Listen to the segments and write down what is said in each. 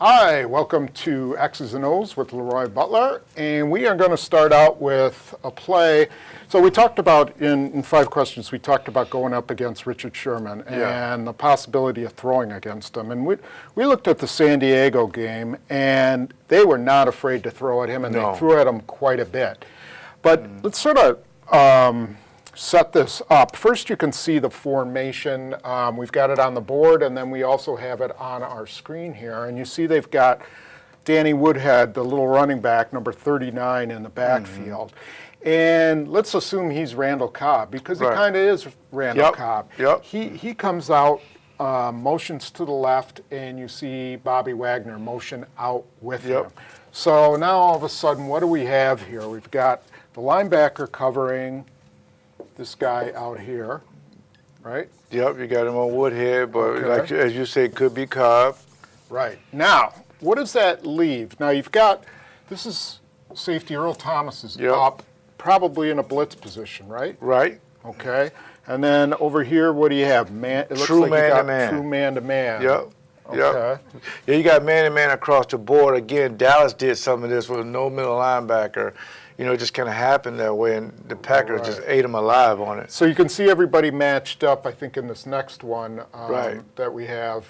Hi, welcome to X's and O's with LeRoy Butler, and we are going to start out with a play. So we talked about, in 5 questions, we talked about going up against Richard Sherman and the possibility of throwing against him. And we looked at the San Diego game, and they were not afraid to throw at him, and they threw at him quite a bit. But let's sort of set this up. First, you can see the formation. We've got it on the board, and then we also have it on our screen here. And you see they've got Danny Woodhead, the little running back, number 39 in the backfield. And let's assume he's Randall Cobb, because he kind of is Randall Cobb. He comes out, motions to the left, and you see Bobby Wagner motion out with him. So now all of a sudden, what do we have here? We've got the linebacker covering this guy out here, right? Yep, you got him on Woodhead, but like, as you say, could be Cobb. Right. Now, what does that leave? Now, you've got, this is safety Earl Thomas is up, probably in a blitz position, right? Right. Okay. And then over here, what do you have? Man, it looks true like man you got to man. True man-to-man. Yep. Okay. Yeah, you got man-to-man across the board. Again, Dallas did some of this with no middle linebacker. You know, it just kind of happened that way, and the Packers just ate them alive on it. So you can see everybody matched up, I think, in this next one that we have.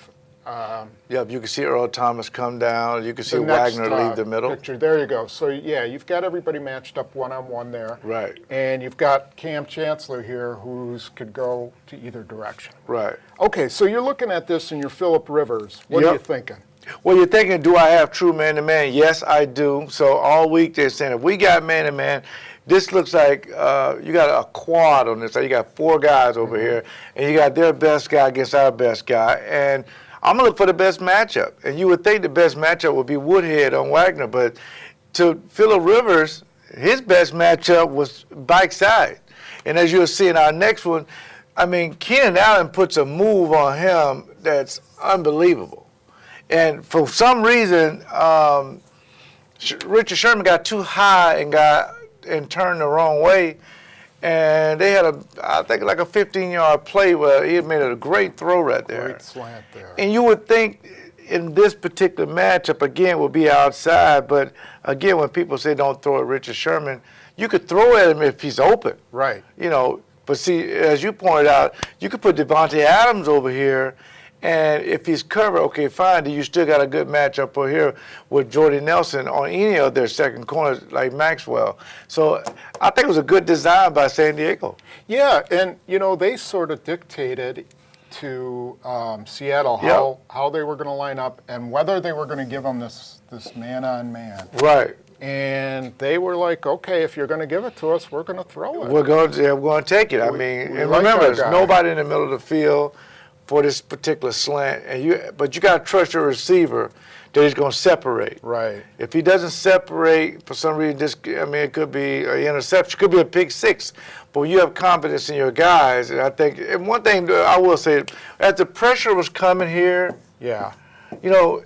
Yep, you can see Earl Thomas come down. You can see Wagner leave the middle. Picture. There you go. So, yeah, you've got everybody matched up one-on-one there. Right. And you've got Cam Chancellor here, who could go to either direction. Right. Okay, so you're looking at this, and you're Phillip Rivers. What are you thinking? Well, you're thinking, do I have true man-to-man? Yes, I do. So all week they're saying, if we got man-to-man, this looks like you got a quad on this. So you got 4 guys over here, and you got their best guy against our best guy. And I'm going to look for the best matchup. And you would think the best matchup would be Woodhead on Wagner, but to Phillip Rivers, his best matchup was bike side. And as you'll see in our next one, I mean, Keenan Allen puts a move on him that's unbelievable. And for some reason, Richard Sherman got too high and turned the wrong way. And they had I think like a 15-yard play where he had made a great throw right there. Great slant there. And you would think in this particular matchup, again, would be outside. But again, when people say don't throw at Richard Sherman, you could throw at him if he's open. Right. You know, but see, as you pointed out, you could put Devontae Adams over here. And if he's covered, okay, fine. You still got a good matchup over here with Jordy Nelson on any of their second corners, like Maxwell. So I think it was a good design by San Diego. Yeah, and, you know, they sort of dictated to Seattle how they were going to line up and whether they were going to give them this man-on-man. Right. And they were like, okay, if you're going to give it to us, we're going to throw it. We're going to take it. I mean, and remember, there's nobody in the middle of the field for this particular slant, but you got to trust your receiver that he's going to separate. Right. If he doesn't separate for some reason, it could be an interception, could be a pick 6. But you have confidence in your guys, and I think, and one thing I will say, as the pressure was coming here, you know,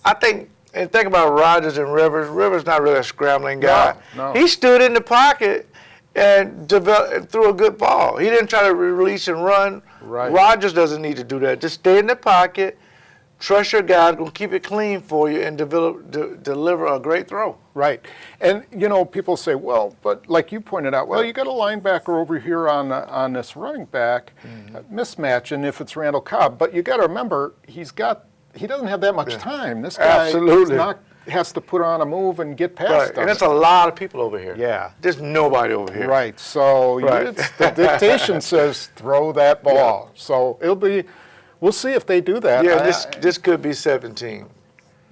I think. And think about Rodgers and Rivers. Rivers not really a scrambling guy. No. He stood in the pocket and threw a good ball. He didn't try to release and run. Right. Rodgers doesn't need to do that. Just stay in the pocket, trust your guys, going to keep it clean for you, and deliver a great throw. Right. And, you know, people say, well, but like you pointed out, well, you got a linebacker over here on this running back mismatch, and if it's Randall Cobb. But you got to remember, he doesn't have that much time. This guy has to put on a move and get past them. And there's a lot of people over here. Yeah. There's nobody over here. Right. So the dictation says throw that ball. So we'll see if they do that. Yeah, this could be 17.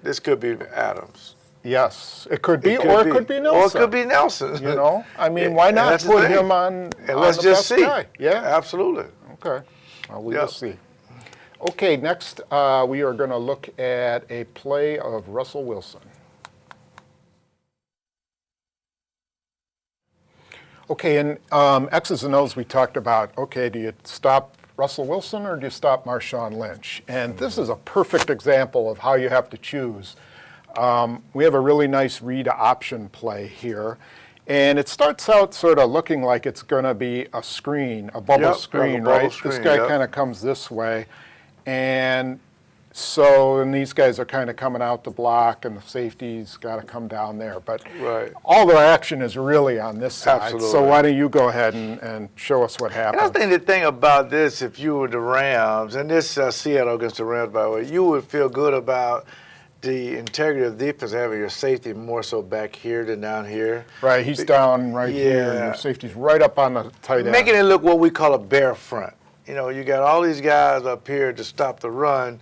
This could be Adams. Yes, it could be, or it could be Nelson. Or it could be Nelson. You know, I mean, why not put him on let's the just best see. guy? Yeah. Absolutely. Okay. Well, we will see. Okay, next we are going to look at a play of Russell Wilson. Okay, in X's and O's we talked about, okay, do you stop Russell Wilson or do you stop Marshawn Lynch? And this is a perfect example of how you have to choose. We have a really nice read option play here. And it starts out sort of looking like it's going to be a screen, a bubble screen, right? This guy kind of comes this way. And So, and these guys are kind of coming out the block, and the safety's got to come down there. But Right. all their action is really on this side. Absolutely. So why don't you go ahead and show us what happened? And I think the thing about this, if you were the Rams, and this Seattle against the Rams, by the way, you would feel good about the integrity of the defense having your safety more so back here than down here. Right, he's down right here, and Yeah. your safety's right up on the tight end. Making it look what we call a bare front. You know, you got all these guys up here to stop the run,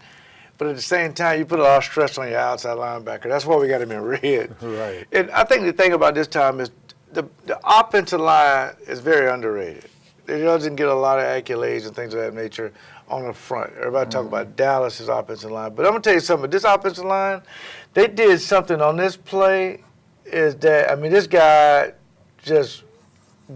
but at the same time, you put a lot of stress on your outside linebacker. That's why we got him in red. Right. And I think the thing about this time is the offensive line is very underrated. It doesn't get a lot of accolades and things of that nature on the front. Everybody talk about Dallas's offensive line. But I'm going to tell you something. This offensive line, they did something on this play is that, I mean, this guy just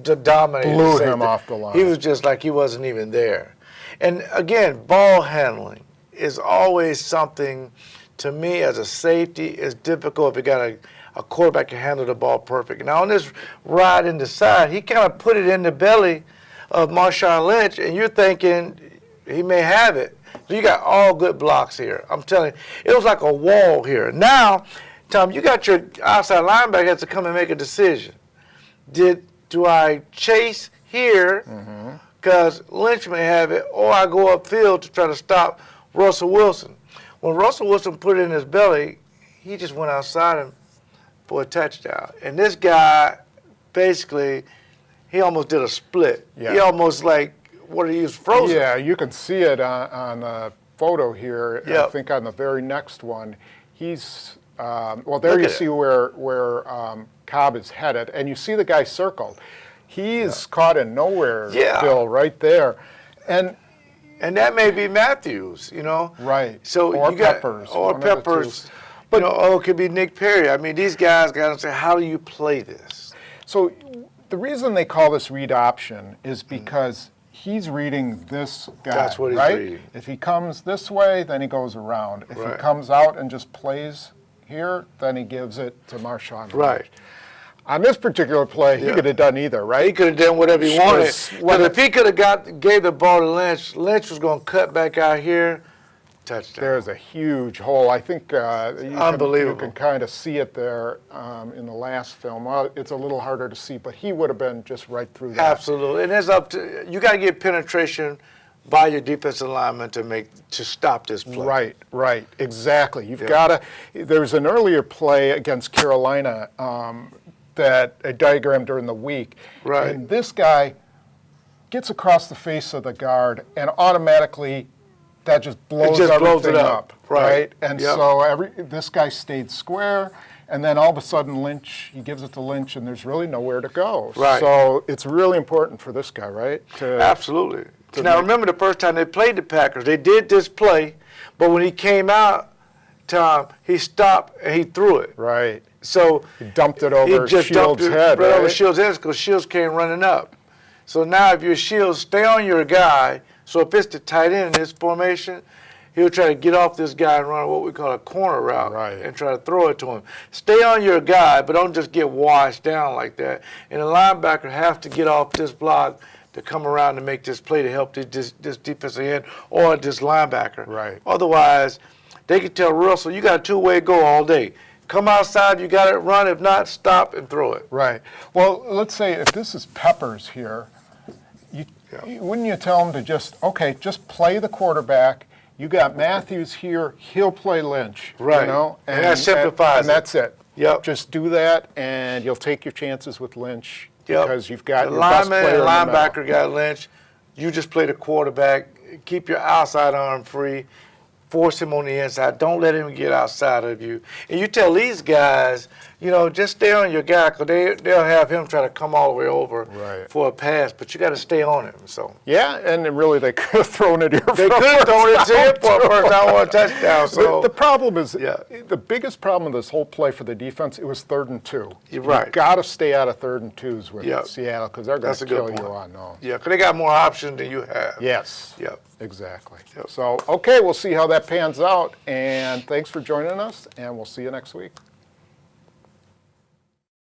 dominated. Blew the safety. him off the line. He was just like he wasn't even there. And again, ball handling is always something, to me, as a safety, is difficult if you got a quarterback can handle the ball perfect. Now, on this ride in the side, he kind of put it in the belly of Marshawn Lynch, and you're thinking he may have it. So you got all good blocks here. I'm telling you, it was like a wall here. Now, Tom, you got your outside linebacker has to come and make a decision. Do I chase here because Lynch may have it, or I go upfield to try to stop Russell Wilson? When Russell Wilson put it in his belly, he just went outside him for a touchdown. And this guy, basically, he almost did a split. Yeah. He almost he was frozen. Yeah, you can see it on a photo here. I Yep. think on the very next one, he's there Look you at see it. where Cobb is headed, and you see the guy circled. He is caught in nowhere, Yeah. Bill, right there, and And that may be Matthews, you know. right. So or you got Peppers, or one of the two. Peppers. But it could be Nick Perry. I mean, these guys got to say, how do you play this? So the reason they call this read option is because he's reading this guy. That's what he's right? reading. If he comes this way, then he goes around. If he Right. comes out and just plays here, then he gives it to Marshawn. Right. On this particular play, he Yeah. could have done either, right? He could have done whatever he wanted. Because when But if he could have gave the ball to Lynch, Lynch was going to cut back out here, touchdown. There's a huge hole. I think Unbelievable. you can kind of see it there in the last film. Well, it's a little harder to see, but he would have been just right through that. Absolutely, and it's up to you. Got to get penetration by your defensive lineman to stop this play. Right, exactly. You've got to. There's an earlier play against Carolina that I diagrammed during the week, Right. and this guy gets across the face of the guard, and automatically that just blows just blows everything it up. Right. And Yep. so this guy stayed square. And then all of a sudden, he gives it to Lynch, and there's really nowhere to go. Right. So it's really important for this guy, right? Absolutely. Now, remember the first time they played the Packers, they did this play, but when he came out, Tom, he stopped and he threw it. Right. So He dumped it he over just dumped Shields' it head, right over right? Shields' head because Shields came running up. So now if you're Shields, stay on your guy. So if it's the tight end in this formation, he'll try to get off this guy and run what we call a corner route and try to throw it to him. Stay on your guy, but don't just get washed down like that. And the linebacker have to get off this block to come around and make this play to help this defensive end or this linebacker. Right. Otherwise, they can tell Russell, you got a two-way go all day. Come outside, you got it, run. If not, stop and throw it. Right. Well, let's say if this is Peppers here, wouldn't you tell him to just play the quarterback? You got Matthews here, he'll play Lynch. Right. You know? And that simplifies and that's it. Yep. Just do that, and you'll take your chances with Lynch because you've got the your best lineman player and in the linebacker middle. got Lynch. You just play the quarterback. Keep your outside arm free. Force him on the inside. Don't let him get outside of you. And you tell these guys, just stay on your guy because they'll have him try to come all the way over for a pass. But you got to stay on him. So yeah, and then really they could have thrown it here. they could have thrown it to him for a first down or a touchdown. So the problem is, the biggest problem of this whole play for the defense, it was 3rd and 2. You're right. You've got to stay out of 3rd and 2s with Seattle because they're going to kill you on those. Yeah, because they got more options than you have. Yes. Yep. Exactly. Yep. So, okay, we'll see how that pans out. And thanks for joining us, and we'll see you next week.